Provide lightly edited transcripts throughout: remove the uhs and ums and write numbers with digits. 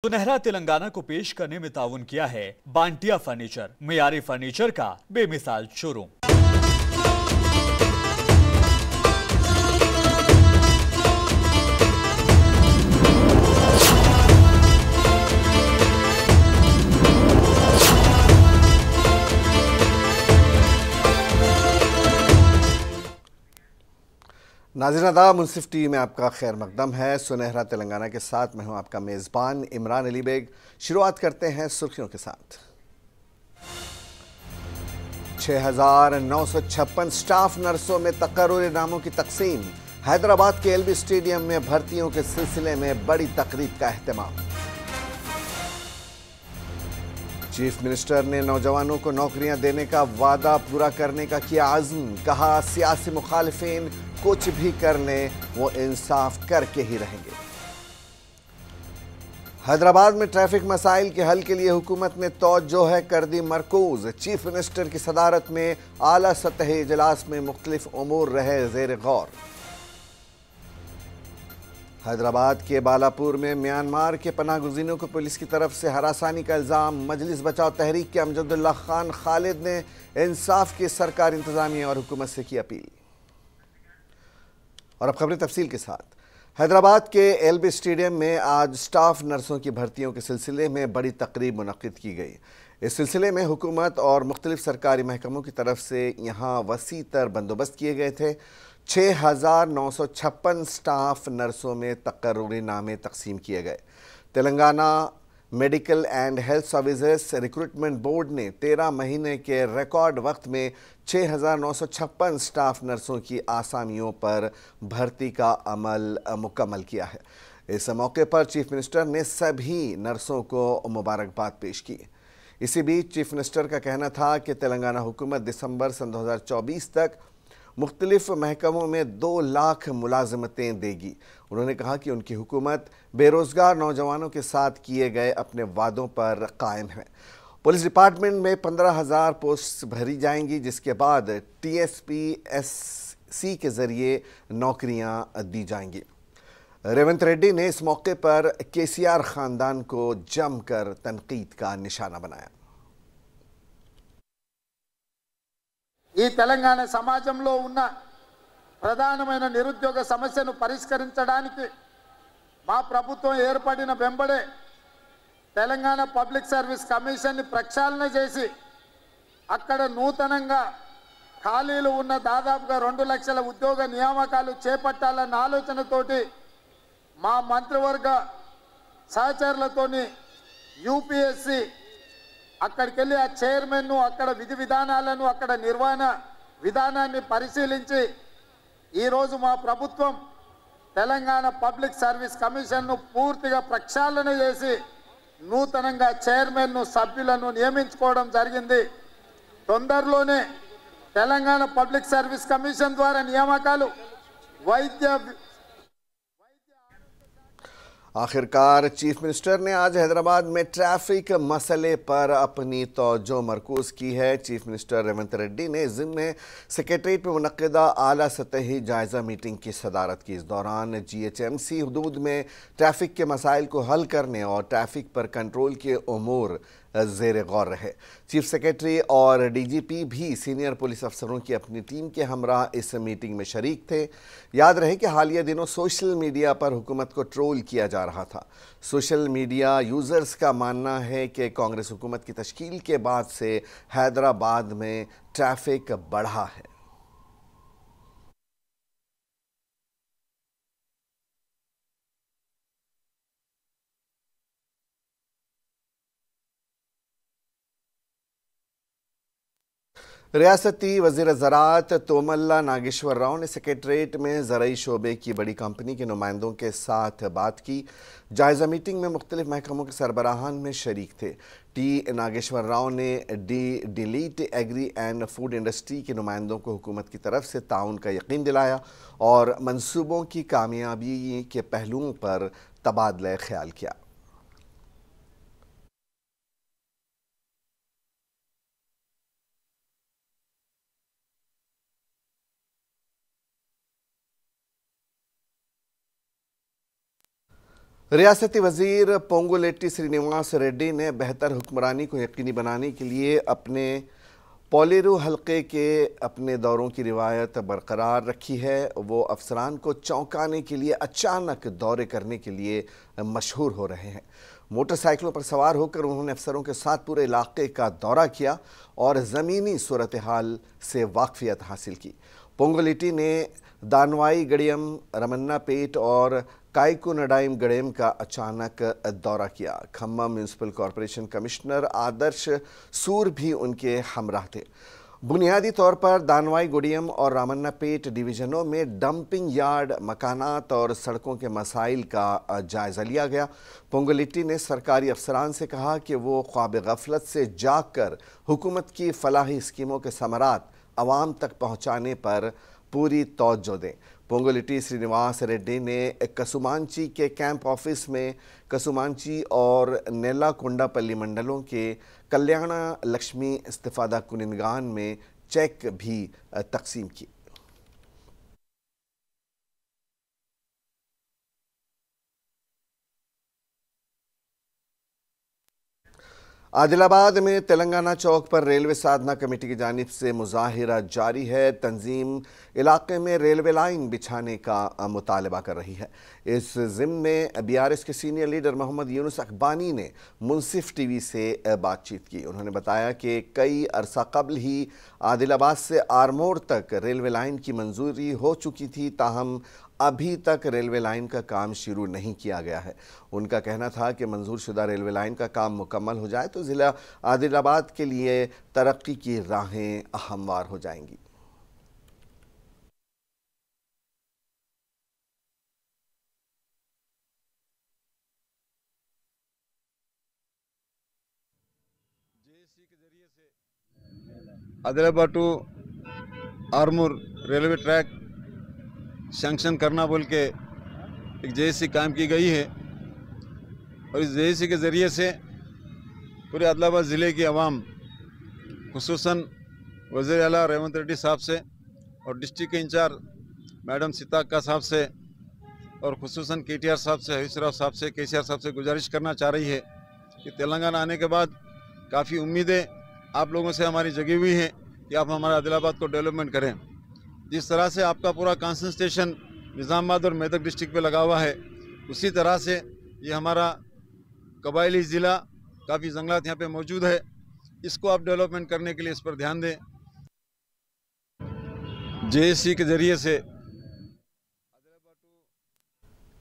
सुनहरा तेलंगाना को पेश करने में ताउन किया है बांटिया फर्नीचर, मियारी फर्नीचर का बेमिसाल शोरूम। नाज़रीन आदाब, मुनसिफ टीवी में आपका खैर मकदम है। सुनहरा तेलंगाना के साथ मैं हूं आपका मेज़बान इमरान अली बेग। शुरुआत करते हैं सुर्खियों के साथ। 6,956 स्टाफ नर्सों में तकर्रुरी नामों की तकसीम। हैदराबाद के एलबी स्टेडियम में भर्तियों के सिलसिले में बड़ी तकरीब का अहतमाम। चीफ मिनिस्टर ने नौजवानों को नौकरियां देने का वादा पूरा करने का किया आज़म। कहा, सियासी मुखालिफिन कुछ भी कर लें, वो इंसाफ करके ही रहेंगे। हैदराबाद में ट्रैफिक मसाइल के हल के लिए हुकूमत ने तवज्जो है कर दी मरकूज। चीफ मिनिस्टर की सदारत में आला सतही इजलास में मुख्तलिफ उमूर रहे ज़ेर गौर। हैदराबाद के बालापुर में म्यांमार के पनाहगुज़ीनों को पुलिस की तरफ से हरासानी का इल्ज़ाम। मजलिस बचाओ तहरीक के अमजदुल्ला खान खालिद ने इंसाफ की सरकार, इंतजामिया और हुकूमत से की अपील। और अब खबरें तफसील के साथ। हैदराबाद के एलबी स्टेडियम में आज स्टाफ नर्सों की भर्तियों के सिलसिले में बड़ी तकरीब मुनक्किद की गई। इस सिलसिले में हुकूमत और मुख्तलिफ सरकारी महकमों की तरफ से यहाँ वसी तर बंदोबस्त किए गए थे। 6,956 स्टाफ नर्सों में तकर्रुरी नामे तकसीम किए गए। Telangana medical and health services recruitment board ने 13 महीने के रिकॉर्ड वक्त में 6,956 स्टाफ नर्सों की आसामियों पर भर्ती का अमल मुकम्मल किया है। इस मौके पर चीफ मिनिस्टर ने सभी नर्सों को मुबारकबाद पेश की। इसी बीच चीफ मिनिस्टर का कहना था कि तेलंगाना हुकूमत दिसंबर सन 2024 तक मुख्तलिफ महकमों में 2 लाख मुलाजमतें देगी। उन्होंने कहा कि उनकी हुकूमत बेरोज़गार नौजवानों के साथ किए गए अपने वादों पर कायम है। पुलिस डिपार्टमेंट में 15,000 पोस्ट भरी जाएंगी, जिसके बाद TSPSC के ज़रिए नौकरियां दी जाएंगी। रेवंत रेड्डी ने इस मौके पर KCR ख़ानदान को जमकर तनकीद का निशाना बनाया। ఈ తెలంగాణ సమాజంలో ఉన్న ప్రధానమైన నిరుద్యోగ సమస్యను పరిష్కరించడానికి మా ప్రభుత్వం ఏర్పడిన వెంబడే తెలంగాణ పబ్లిక్ సర్వీస్ కమిషన్ ని ప్రక్షాళన చేసి అక్కడ నూతనంగా ఖాళీలు ఉన్న దాదాపుగా 2 లక్షల ఉద్యోగ నియామకాలు చేపట్టాలన్న ఆలోచనతోటి మా మంత్రివర్గ సహచరులతోని యూపీఎస్సీ అక్కడికి వెళ్ళి ఆ చైర్మన్ను అక్కడ విధి విధానాలను అక్కడ నిర్వహణ విధానాన్ని పరిశీలించి ఈరోజు మా ప్రభుత్వం తెలంగాణ పబ్లిక్ సర్వీస్ కమిషన్ను పూర్తిగా ప్రక్షాళన చేసి నూతనంగా చైర్మన్ను సభ్యులను నియమించుకోవడం జరిగింది। తొందరలోనే తెలంగాణ పబ్లిక్ సర్వీస్ కమిషన్ ద్వారా నియామకాలు వైద్య आखिरकार चीफ मिनिस्टर ने आज हैदराबाद में ट्रैफिक मसले पर अपनी तवज्जो मरकूज़ की है। चीफ मिनिस्टर रेवंत रेड्डी ने ज़िम्मे सेक्रेटरीट में मुनक्किदा आला सतही जायज़ा मीटिंग की सदारत की। इस दौरान GHMC हदूद में ट्रैफिक के मसाइल को हल करने और ट्रैफिक पर कंट्रोल के उमूर ज़ेर गौर रहे। चीफ सेक्रेटरी और DGP भी सीनियर पुलिस अफसरों की अपनी टीम के हमरा इस मीटिंग में शरीक थे। याद रहे कि हालिया दिनों सोशल मीडिया पर हुकूमत को ट्रोल किया जा रहा था। सोशल मीडिया यूज़र्स का मानना है कि कांग्रेस हुकूमत की तश्कील के बाद से हैदराबाद में ट्रैफिक बढ़ा है। रियासती वज़ीर ज़राअत तोमल्ला नागेश्वर राव ने सेक्रेटरीट में ज़राई शोबे की बड़ी कंपनी के नुमाइंदों के साथ बात की। जायज़ा मीटिंग में मुख्तलिफ महकमों के सरबराहान में शरीक थे। नागेश्वर राव ने डिलीट एग्री एंड फूड इंडस्ट्री के नुमाइंदों को हुकूमत की तरफ से ताउन का यकीन दिलाया और मंसूबों की कामयाबी के पहलुओं पर तबादला ख्याल किया। रियासती वजीर पोंगुलेट्टी श्रीनिवास रेड्डी ने बेहतर हुक्मरानी को यकीनी बनाने के लिए अपने पोलेरू हल्के के अपने दौरों की रिवायत बरकरार रखी है। वो अफसरान को चौंकाने के लिए अचानक दौरे करने के लिए मशहूर हो रहे हैं। मोटरसाइकिलों पर सवार होकर उन्होंने अफसरों के साथ पूरे इलाके का दौरा किया और ज़मीनी सूरत हाल से वाकफियत हासिल की। पोंगुलेट्टी ने दानवाई गड़ियम, रमन्नापेट और काइकुनडाइम गड़ेम का अचानक दौरा किया। खम्मा म्यूनिसिपल कॉरपोरेशन कमिश्नर आदर्श सूर भी उनके हमराह थे। बुनियादी तौर पर दानवाई गुडियम और रामन्नापेट डिवीजनों में डंपिंग यार्ड, मकानात और सड़कों के मसाइल का जायजा लिया गया। पोंगुलेट्टी ने सरकारी अफसरान से कहा कि वो ख्वाब गफलत से जाग कर हुकूमत की फलाही स्कीमों के समरात अवाम तक पहुँचाने पर पूरी तवज्जो दें। पोंगुलेट्टी श्रीनिवास रेड्डी ने कसुमांची के कैंप ऑफिस में कसुमांची और नेल्लाकोंडापल्ली मंडलों के कल्याणा लक्ष्मी इस्तिफादा कुनिनगान में चेक भी तकसीम किए। आदिलाबाद में तेलंगाना चौक पर रेलवे साधना कमेटी की जानिब से मुजाहिरा जारी है। तंजीम इलाके में रेलवे लाइन बिछाने का मुतालबा कर रही है। इस ज़िम्न में BRS के सीनियर लीडर मोहम्मद यूनुस अकबानी ने मुंसिफ टीवी से बातचीत की। उन्होंने बताया कि कई अरसा कबल ही आदिलाबाद से आरमोर तक रेलवे लाइन की मंजूरी हो चुकी थी, ताहम अभी तक रेलवे लाइन का काम शुरू नहीं किया गया है। उनका कहना था कि मंजूर शुदा रेलवे लाइन का काम मुकम्मल हो जाए तो ज़िला आदिलाबाद के लिए तरक्की की राहें हमवार हो जाएंगी। Adilabad to Armoor railway track sanction करना बोल के एक JSC कायम की गई है और इस JSC के ज़रिए से पूरे आदिलाबाद ज़िले की आवाम खुसूसन वज़ीर आला रेवंत रेड्डी साहब से और डिस्ट्रिक्ट के इंचार्ज मैडम सीताक्का साहब से और खुसूसन KTR साहब से, हरीश राव साहब से, KCR साहब से गुजारिश करना चाह रही है कि तेलंगाना आने के बाद काफ़ी उम्मीदें आप लोगों से हमारी जगी हुई हैं कि आप हमारे आदिलाबाद को डेवलपमेंट करें। जिस तरह से आपका पूरा कंसंट्रेशन निज़ामाबाद और मेदक डिस्ट्रिक्ट पे लगा हुआ है, उसी तरह से ये हमारा कबायली ज़िला काफ़ी जंगलात यहाँ पे मौजूद है, इसको आप डेवलपमेंट करने के लिए इस पर ध्यान दें। JSC के ज़रिए से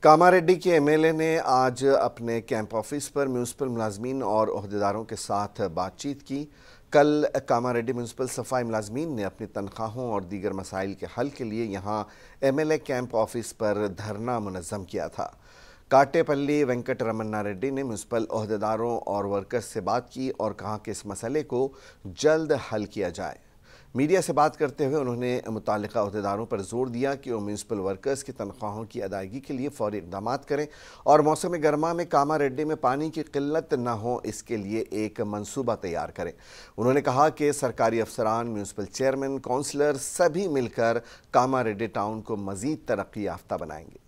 कामारेड्डी के MLA ने आज अपने कैंप ऑफिस पर म्यूनिसिपल मुलाजमीन और ओहदेदारों के साथ बातचीत की। कल कामारेड्डी म्यूनिसिपल सफाई मुलाजमीन ने अपनी तनख्वाहों और दीगर मसाइल के हल के लिए यहाँ MLA कैंप ऑफिस पर धरना मुनज़्ज़म किया था। काटेपल्ली वेंकट रमन्ना रेड्डी ने म्यूनिसिपल ओहदेदारों और वर्कर्स से बात की और कहा कि इस मसले को जल्द हल किया जाए। मीडिया से बात करते हुए उन्होंने मुतालिका ओहदेदारों पर जोर दिया कि वो म्यूनिसिपल वर्कर्स की तनख्वाहों की अदायगी के लिए फौरी इक़दाम करें और मौसम गर्मा में कामारेड्डी में पानी की किल्लत न हो, इसके लिए एक मंसूबा तैयार करें। उन्होंने कहा कि सरकारी अफसरान, म्यूनिसिपल चेयरमैन, काउंसलर सभी मिलकर कामारेड्डी टाउन को मज़ीद तरक्की याफ्ता बनाएंगे।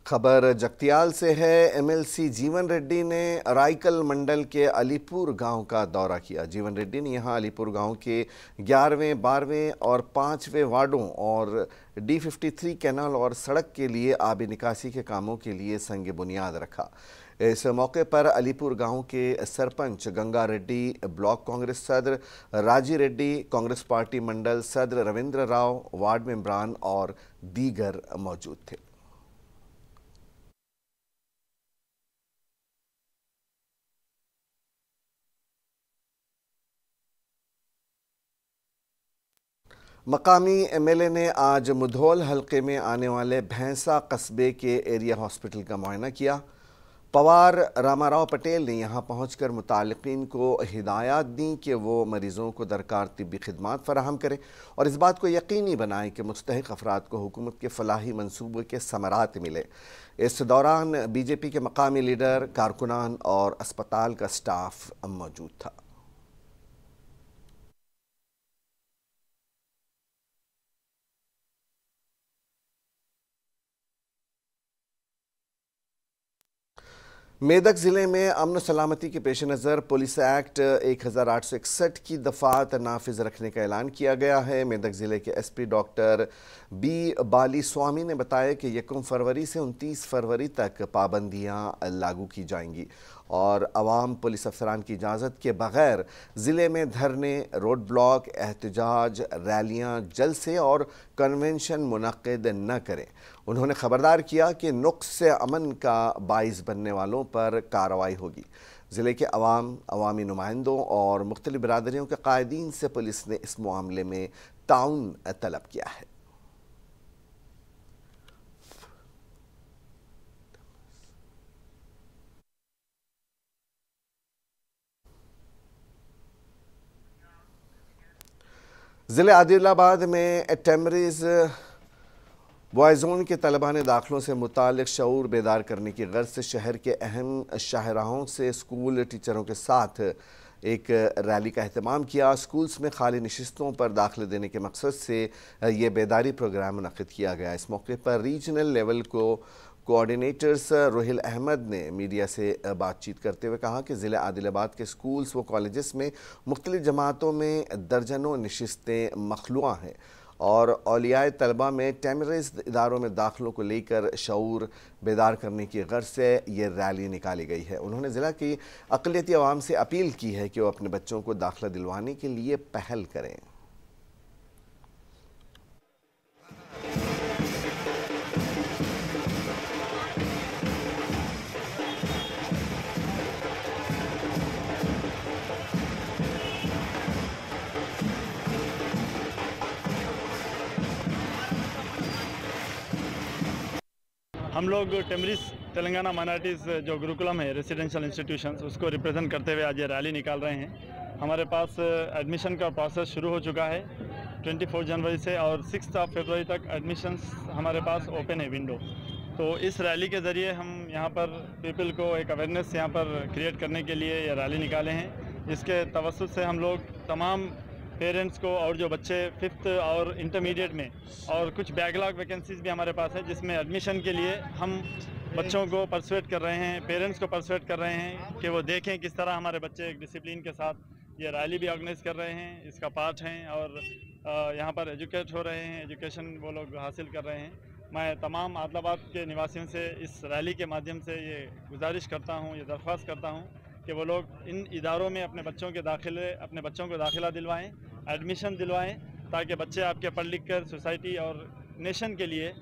खबर जगतियाल से है। MLC जीवन रेड्डी ने राइकल मंडल के अलीपुर गांव का दौरा किया। जीवन रेड्डी ने यहां अलीपुर गांव के 11वें, 12वें और 5वें वार्डों और D53 कैनाल और सड़क के लिए आबी निकासी के कामों के लिए संग बुनियाद रखा। इस मौके पर अलीपुर गांव के सरपंच गंगा रेड्डी, ब्लॉक कांग्रेस सदर राजी रेड्डी, कांग्रेस पार्टी मंडल सदर रविंद्र राव, वार्ड मेंबरान और दीगर मौजूद थे। मकामी MLA ने आज मुधोल हल्के में आने वाले भैंसा कस्बे के एरिया हॉस्पिटल का मुआयना किया। पवार रामाराव पटेल ने यहाँ पहुँचकर मुतालिकीन को हिदायत दी कि वो मरीज़ों को दरकार तिब्बी खिदमात फराहम करें और इस बात को यकीनी बनाएं कि मुस्तहिक अफराद को हुकूमत के फलाही मनसूबे के समरात मिले। इस दौरान बीजेपी के मकामी लीडर, कारकुनान और अस्पताल का स्टाफ मौजूद था। मेदक ज़िले में अमन सलामती के पेश नज़र पुलिस एक्ट 1861 की दफ़ात नाफिज रखने का ऐलान किया गया है। मेदक ज़िले के एसपी डॉक्टर बी बाली स्वामी ने बताया कि 1 फरवरी से 29 फरवरी तक पाबंदियां लागू की जाएंगी और अवाम पुलिस अफसरान की इजाज़त के बग़ैर ज़िले में धरने, रोड ब्लॉक, एहतजाज, रैलियाँ, जलसे और कन्वेंशन मुनक़्क़िद न करें। उन्होंने ख़बरदार किया कि नुक्स अमन का बाइस बनने वालों पर कार्रवाई होगी। ज़िले के अवामी नुमाइंदों और मुख्तलिफ बिरादरियों के कायदीन से पुलिस ने इस मामले में ताउन तलब किया है। ज़िले आदिलाबाद में टेमरीज बॉयज़ोन के तलबा ने दाखिलों से मुतालिक शऊर बेदार करने की गर्ज से शहर के अहम शाहराहों से स्कूल टीचरों के साथ एक रैली का एहतमाम किया। स्कूल्स में खाली नशिस्तों पर दाखिले देने के मकसद से ये बेदारी प्रोग्राम मुनक़्क़िद किया गया। इस मौके पर regional level coordinators Rohil Ahmed ने मीडिया से बातचीत करते हुए कहा कि ज़िले आदिलाबाद के स्कूल्स व कॉलेजेस में मुख्तलिफ जमातों में दर्जनों नशिस्तें मखलूआ हैं और औलियाए तलबा में टेमरीज इदारों में दाखिलों को लेकर शऊर बेदार करने की गर्ज से ये रैली निकाली गई है। उन्होंने ज़िला की अक़लियती अवाम से अपील की है कि वो अपने बच्चों को दाखिला दिलवाने के लिए पहल करें। हम लोग टेमरीज तेलंगाना माइनॉरिटीज़ जो गुरुकुलम है रेसिडेंशियल इंस्टीट्यूशंस उसको रिप्रेजेंट करते हुए आज ये रैली निकाल रहे हैं। हमारे पास एडमिशन का प्रोसेस शुरू हो चुका है 24 जनवरी से और 6 फरवरी तक एडमिशन्स हमारे पास ओपन है विंडो। तो इस रैली के ज़रिए हम यहाँ पर पीपल को एक अवेयरनेस यहाँ पर क्रिएट करने के लिए ये रैली निकाले हैं। इसके तवस्सुत से हम लोग तमाम पेरेंट्स को और जो बच्चे 5th और इंटरमीडिएट में और कुछ बैकलॉग वैकेंसीज़ भी हमारे पास है जिसमें एडमिशन के लिए हम बच्चों को परसुएट कर रहे हैं, पेरेंट्स को परसुएट कर रहे हैं कि वो देखें किस तरह हमारे बच्चे एक डिसिप्लिन के साथ ये रैली भी ऑर्गेनाइज़ कर रहे हैं, इसका पार्ट हैं और यहाँ पर एजुकेट हो रहे हैं, एजुकेशन वो लोग हासिल कर रहे हैं। मैं तमाम आदिलाबाद के निवासियों से इस रैली के माध्यम से ये गुजारिश करता हूँ, ये दरख्वास्त करता हूँ कि वो लोग इन इदारों में अपने बच्चों को दाखिला दिलवाएं, एडमिशन दिलवाएं ताकि बच्चे आपके पढ़ लिख कर सोसाइटी और नेशन के लिए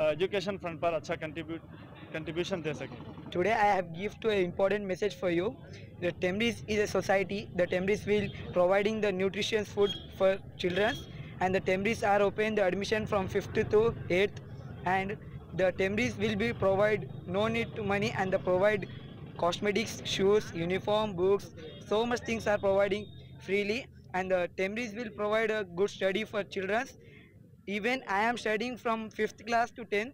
एजुकेशन फ्रंट पर अच्छा कंट्रीब्यूशन दे सकें। Today I have give to an important message for you. The Temris is a society. The Temris will providing the nutritious food for children, and the Temris are open the admission from 5th to 8th, and the Temris will be provide no need to money and the provide cosmetics, shoes, uniform, books, so much things are providing freely, and the Temris will provide a good study for children. Even I am studying from 5th class to 10th.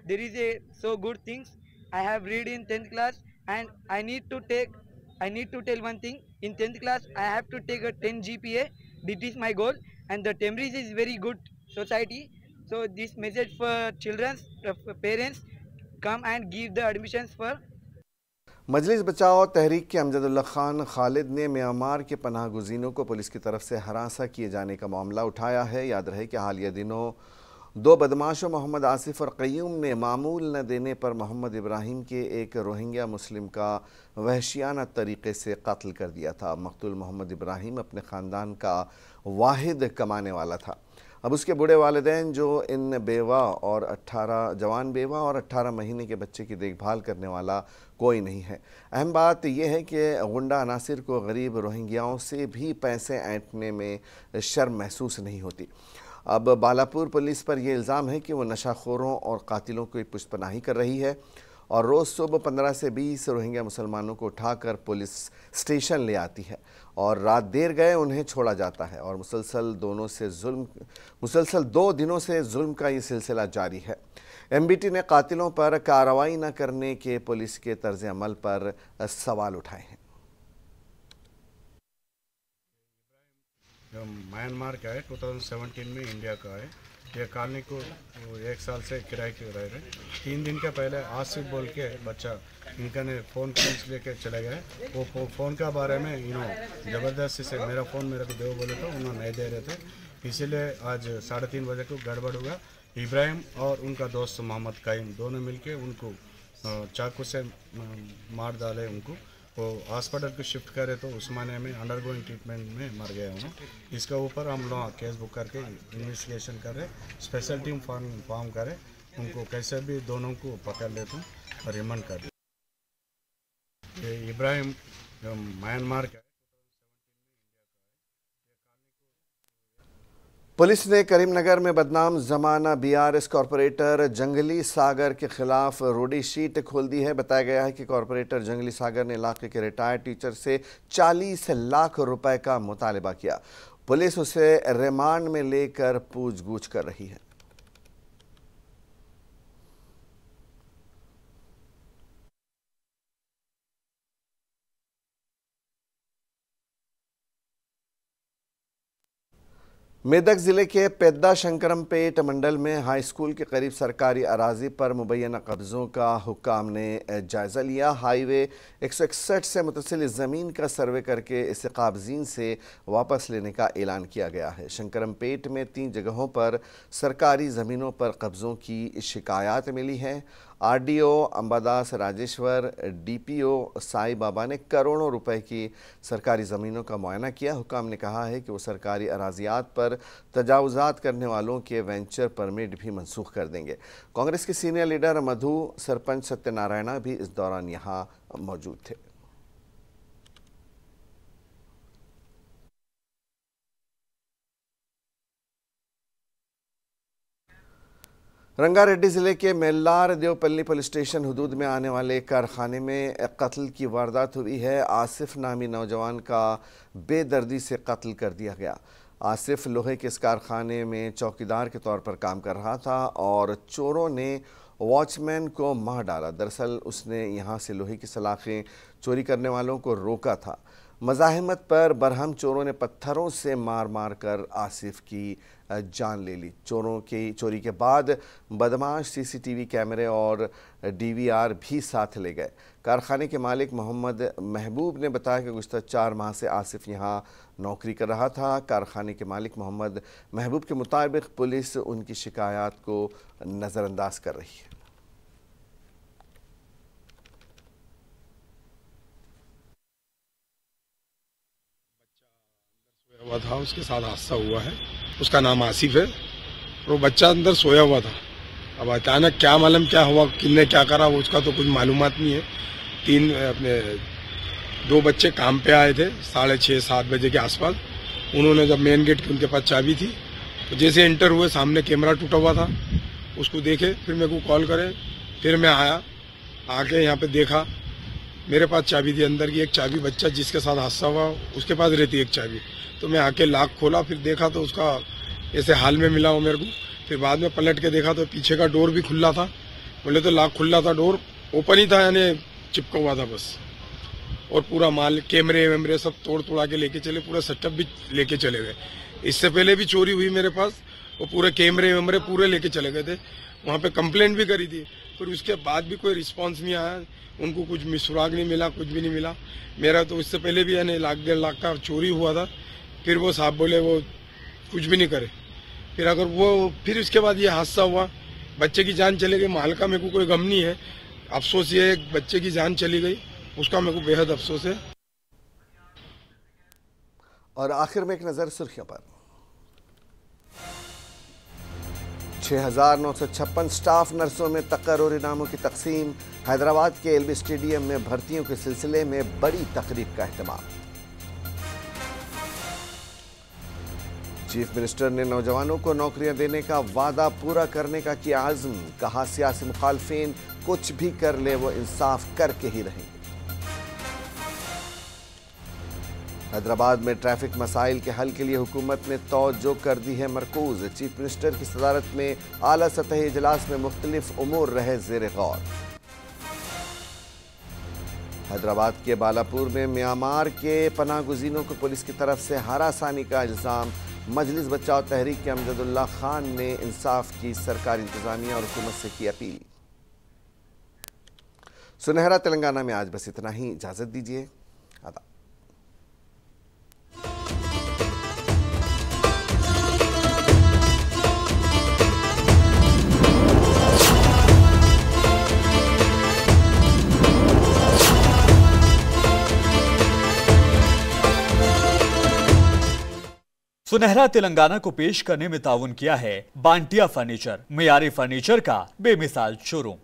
There is a so good things I have read in 10th class, and I need to tell one thing. In 10th class I have to take a 10 GPA. This is my goal, and the Temris is very good society. So this message for children, parents, come and give the admissions for. मजलिस बचाओ तहरीक के अमजदुल्ला खान खालिद ने Myanmar के पनाह गुज़ीनों को police की तरफ से हरासा किए जाने का मामला उठाया है। याद रहे कि हालिया दिनों 2 बदमाशों मोहम्मद आसिफ और क़य्यूम ने मामूल न देने पर मोहम्मद इब्राहिम के एक रोहिंग्या मुस्लिम का वहशियाना तरीक़े से कत्ल कर दिया था। मक़तूल मोहम्मद इब्राहिम अपने ख़ानदान का वाहिद कमाने वाला था। अब उसके बूढ़े वालिदैन जो इन जवान बेवा और 18 महीने के बच्चे की देखभाल करने वाला कोई नहीं है। अहम बात यह है कि गुंडा अनासिर को गरीब रोहिंग्याओं से भी पैसे ऐंठने में शर्म महसूस नहीं होती। अब बालापुर पुलिस पर यह इल्ज़ाम है कि वो नशाखोरों और कातिलों की पुष्पनाही कर रही है और रोज़ सुबह 15 से 20 रोहिंग्या मुसलमानों को उठाकर पुलिस स्टेशन ले आती है और रात देर गए उन्हें छोड़ा जाता है और मुसलसल 2 दिनों से जुल्म का ये सिलसिला जारी है। MBT ने कातिलों पर कार्रवाई न करने के पुलिस के तर्ज अमल पर सवाल उठाए हैं। म्यांमार का है, 2017 में इंडिया का है। ये कॉलोनी को 1 साल से किराए के रह रहे। 3 दिन के पहले आसिफ बोल के बच्चा इनका ने फ़ोन कॉल्स लेके चले गए। वो फ़ोन का बारे में ज़बरदस्ती से मेरा फ़ोन मेरे को दो बोले तो उन्होंने नहीं दे रहे थे, इसीलिए आज 3:30 बजे को गड़बड़ हुआ। इब्राहिम और उनका दोस्त मोहम्मद काइम दोनों मिलके उनको चाकू से मार डाले। उनको वो हॉस्पिटल को शिफ्ट करे तो उस्मानिया में अंडरगोइंग ट्रीटमेंट में मर गए हूँ। इसका ऊपर हम लोग केस बुक करके इन्वेस्टिगेशन कर रहे, स्पेशल टीम फॉर्म करे, उनको कैसे भी दोनों को पकड़ लेते और रिमांड कर दे। इब्राहिम म्यांमार का। पुलिस ने करीमनगर में बदनाम ज़माना BRS कॉरपोरेटर जंगली सागर के खिलाफ रोडी शीट खोल दी है। बताया गया है कि कॉरपोरेटर जंगली सागर ने इलाके के रिटायर्ड टीचर से 40 लाख रुपए का मुतालबा किया। पुलिस उसे रिमांड में लेकर पूछगछ कर रही है। मेदक ज़िले के पेद्दा शंकरमपेट मंडल में हाई स्कूल के करीब सरकारी अराजी पर मुबैना कब्ज़ों का हुक्काम ने जायज़ा लिया। हाईवे 161 से मुतसिल ज़मीन का सर्वे करके इसे काबज़ीन से वापस लेने का ऐलान किया गया है। शंकरमपेट में 3 जगहों पर सरकारी ज़मीनों पर कब्ज़ों की शिकायत मिली है। RDO अंबादास राजेश्वर, DPO साई बाबा ने करोड़ों रुपए की सरकारी ज़मीनों का मुआयना किया। हुक्काम ने कहा है कि वो सरकारी अराजियात पर तजावुज़ात करने वालों के वेंचर परमिट भी मनसूख कर देंगे। कांग्रेस के सीनियर लीडर मधु, सरपंच सत्यनारायणा भी इस दौरान यहाँ मौजूद थे। रंगारेड्डी ज़िले के मेल्लार देवपल्ली पुलिस स्टेशन हुदूद में आने वाले कारखाने में कत्ल की वारदात हुई है। आसिफ नामी नौजवान का बेदर्दी से कत्ल कर दिया गया। आसिफ लोहे के इस कारखाने में चौकीदार के तौर पर काम कर रहा था और चोरों ने वॉचमैन को मार डाला। दरअसल उसने यहां से लोहे की सलाखें चोरी करने वालों को रोका था। मज़ाहिमत पर बरहम चोरों ने पत्थरों से मार मार कर आसिफ की जान ले ली। चोरों की चोरी के बाद बदमाश CCTV कैमरे और DVR भी साथ ले गए। कारखाने के मालिक मोहम्मद महबूब ने बताया कि गुज़श्ता 4 माह से आसिफ यहां नौकरी कर रहा था। कारखाने के मालिक मोहम्मद महबूब के मुताबिक पुलिस उनकी शिकायत को नज़रअंदाज कर रही है। हुआ था, उसके साथ हादसा हुआ है। उसका नाम आसिफ है और वो बच्चा अंदर सोया हुआ था। अब अचानक क्या मालूम क्या हुआ, किसने क्या करा, वो उसका तो कुछ मालूमात नहीं है। 2 बच्चे काम पे आए थे 6:30-7 बजे के आसपास। उन्होंने जब मेन गेट की उनके पास चाबी थी तो जैसे एंटर हुए सामने कैमरा टूटा हुआ था, उसको देखे, फिर मेरे को कॉल करे, फिर मैं आया, आके यहाँ पे देखा, मेरे पास चाबी थी अंदर की एक चाबी, बच्चा जिसके साथ हादसा हुआ उसके पास रहती एक चाबी। तो मैं आके लॉक खोला, फिर देखा तो उसका ऐसे हाल में मिला वो मेरे को। फिर बाद में पलट के देखा तो पीछे का डोर भी खुला था। बोले तो लॉक खुला था, डोर ओपन ही था, यानी चिपका हुआ था बस। और पूरा माल, कैमरे वैमरे सब तोड़ तोड़ा के लेके चले, पूरा सेटअप भी लेके चले गए। इससे पहले भी चोरी हुई मेरे पास, वो पूरे कैमरे वैमरे पूरे लेके चले गए थे। वहाँ पे कंप्लेंट भी करी थी, फिर उसके बाद भी कोई रिस्पांस नहीं आया। उनको कुछ सुराग नहीं मिला, कुछ भी नहीं मिला। मेरा तो इससे पहले भी यानी 1.5 लाख का चोरी हुआ था। फिर वो साहब बोले वो कुछ भी नहीं करे। फिर उसके बाद ये हादसा हुआ, बच्चे की जान चली गई। माल का मेरे को कोई गम नहीं है, अफसोस ये है बच्चे की जान चली गई, उसका मेरे को बेहद अफसोस है। और आखिर में एक नज़र सुर्खियों पर। 6,956 स्टाफ नर्सों में तकर्रुरी इनामों की तकसीम। हैदराबाद के LB स्टेडियम में भर्तियों के सिलसिले में बड़ी तकरीब का अहतमाम। चीफ मिनिस्टर ने नौजवानों को नौकरियां देने का वादा पूरा करने का किया आज़म। कहा सियासी मुखालफिन कुछ भी कर ले वो इंसाफ करके ही रहेंगे। हैदराबाद में ट्रैफिक मसाइल के हल के लिए हुकूमत ने तवज्जो कर दी है मरकूज। चीफ मिनिस्टर की सदारत में आला सतही इजलास में मुख्तलिफ उमूर रहे ज़ेर गौर। हैदराबाद के बालापुर में म्यांमार के पनाहगुज़ीनों को पुलिस की तरफ से हरासानी का इल्ज़ाम। मजलिस बचाओ तहरीक के अमजदुल्ला खान ने इंसाफ की सरकारी इंतजामिया और हुकूमत से की अपील। सुनहरा तेलंगाना में आज बस इतना ही। इजाजत दीजिए। आदाब। सुनहरा तेलंगाना को पेश करने में ताउन किया है बांटिया फर्नीचर, मियारी फर्नीचर का बेमिसाल शोरूम।